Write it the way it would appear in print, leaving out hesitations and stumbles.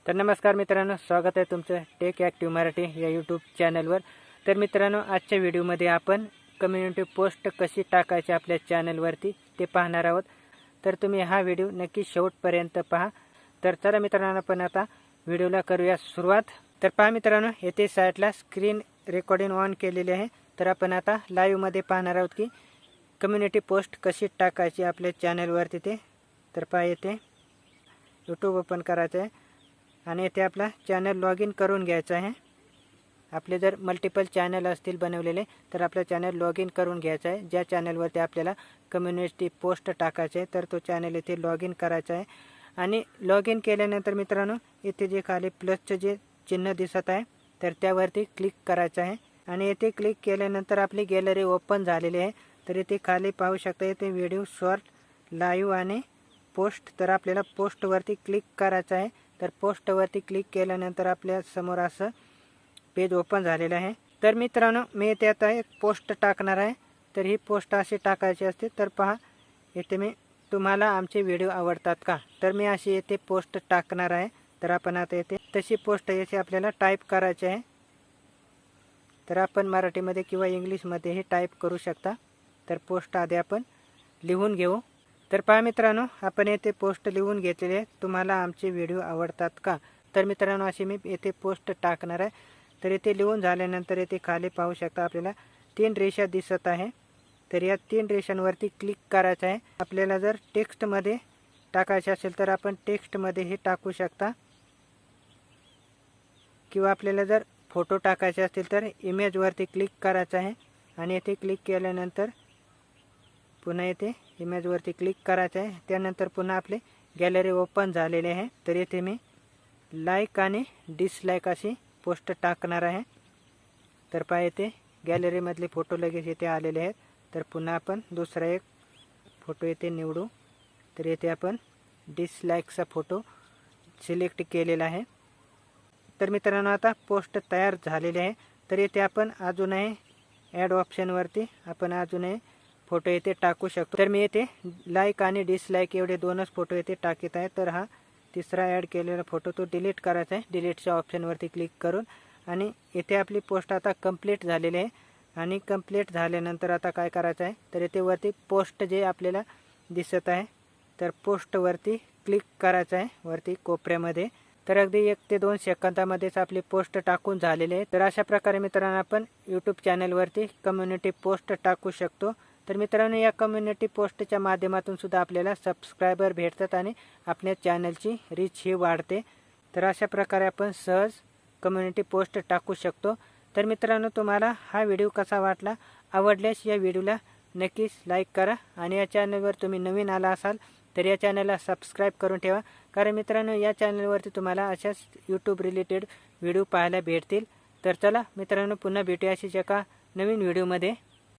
तर नमस्कार मित्रांनो, स्वागत आहे तुमचं टेक ॲक्टिव्ह मराठी या यूट्यूब चॅनलवर। तर मित्रांनो, आजच्या व्हिडिओमध्ये आपण कम्युनिटी पोस्ट कशी टाकायची आपल्या चॅनलवरती ते पाहणार आहोत। तर तुम्ही हा व्हिडिओ नक्की शेवटपर्यंत पहा। तर चला मित्रांनो, आपण आता व्हिडिओला करूया सुरुवात। तर पहा मित्रांनो, येथे साईडला स्क्रीन रेकॉर्डिंग ऑन केलेली आहे। तर आपण आता लाईव्हमध्ये पाहणार आहोत की कम्युनिटी पोस्ट कशी टाकायची आपल्या चॅनलवरती ते। तर पहा, येथे यूट्यूब ओपन करायचं आहे आणि येथे आपला चॅनल लॉग इन करून घ्यायचा आहे। आपले जर मल्टिपल चॅनल असतील बनवलेले तर आपलं चॅनल लॉग इन करून घ्यायचं आहे। ज्या चॅनलवरती आपल्याला कम्युनिटी पोस्ट टाकायचे तर तो चॅनल इथे लॉग इन करायचा आहे। आणि लॉग इन केल्यानंतर मित्रांनो, इथे जे खाली प्लसचं जे चिन्ह दिसत आहे तर त्यावरती क्लिक करायचं आहे। आणि येथे क्लिक केल्यानंतर आपली गॅलरी ओपन झालेली आहे। तर इथे खाली पाहू शकता, इथे व्हिडिओ, शॉर्ट, लाईव्ह आणि पोस्ट। तर आपल्याला पोस्टवरती क्लिक करायचं आहे। तर पोस्टवरती क्लिक केल्यानंतर आपल्या समोर असं पेज ओपन झालेलं आहे। तर मित्रांनो, मी इथे आता एक पोस्ट टाकणार आहे। तर ही पोस्ट अशी टाकायची असते। तर पहा, इथे मी तुम्हाला आमचे व्हिडिओ आवडतात का, तर मी अशी येथे पोस्ट टाकणार आहे। तर आपण आता येथे तशी पोस्ट याची आपल्याला टाईप करायची आहे। तर आपण मराठीमध्ये किंवा इंग्लिशमध्येही टाईप करू शकता। तर पोस्ट आधी आपण लिहून घेऊ। तर पहा मित्रांनो, आपण येथे पोस्ट लिहून घेतलेली आहे, तुम्हाला आमचे व्हिडिओ आवडतात का। तर मित्रांनो, अशी मी येथे पोस्ट टाकणार आहे। तर इथे लिहून झाल्यानंतर इथे खाली पाहू शकता आपल्याला 3 रेषा दिसत आहे। तर या 3 रेषांवरती क्लिक करायचं आहे। आपल्याला जर टेक्स्टमध्ये टाकायचे असेल तर आपण टेक्स्टमध्येही टाकू शकता, किंवा आपल्याला जर फोटो टाकायचे असतील तर इमेजवरती क्लिक करायचं आहे। आणि येथे क्लिक केल्यानंतर पुन्हा येथे इमेजवरती क्लिक करायचं आहे। त्यानंतर पुन्हा आपले गॅलरी ओपन झालेले आहे। तर येथे मी लाईक आणि डिसलाईक अशी पोस्ट टाकणार आहे। तर पहा, येथे गॅलरीमधले फोटो लगेच येथे आलेले आहेत। तर पुन्हा आपण दुसरा एक फोटो येथे निवडू। तर येथे आपण डिसलाईकचा फोटो सिलेक्ट केलेला आहे। तर मित्रांनो, आता पोस्ट तयार झालेली आहे। तर येथे आपण अजूनही ॲड ऑप्शनवरती आपण अजूनही फोटो येथे टाकू शकतो। तर मी येथे लाईक आणि डिसलाईक एवढे 2च फोटो येथे टाकत आहे। तर हा तिसरा ॲड केलेला फोटो तो डिलीट करायचा आहे, डिलीटच्या ऑप्शनवरती क्लिक करून। आणि येथे आपली पोस्ट आता कंप्लीट झालेली आहे। आणि कंप्लीट झाल्यानंतर आता काय करायचं आहे, तर येथे वरती पोस्ट जे आपल्याला दिसत आहे तर पोस्टवरती क्लिक करायचं आहे वरती कोपऱ्यामध्ये। तर अगदी 1 ते 2 सेकंदामध्येच आपली पोस्ट टाकून झालेली आहे। तर अशा प्रकारे मित्रांनो, आपण यूट्यूब चॅनलवरती कम्युनिटी पोस्ट टाकू शकतो। तर मित्रांनो, या कम्युनिटी पोस्टच्या माध्यमातून सुद्धा आपल्याला सबस्क्रायबर भेटतात आणि आपल्या चॅनलची रीच ही वाढते। तर अशा प्रकारे आपण सहज कम्युनिटी पोस्ट टाकू शकतो। तर मित्रांनो, तुम्हाला हा व्हिडिओ कसा वाटला, आवडल्यास या व्हिडिओला नक्कीच लाईक करा। आणि या चॅनलवर तुम्ही नवीन आला असाल तर या चॅनलला सबस्क्राईब करून ठेवा, कारण मित्रांनो, या चॅनलवरती तुम्हाला अशाच यूट्यूब रिलेटेड व्हिडिओ पाहायला भेटतील। तर चला मित्रांनो, पुन्हा भेटूया अशीच एका नवीन व्हिडिओमध्ये।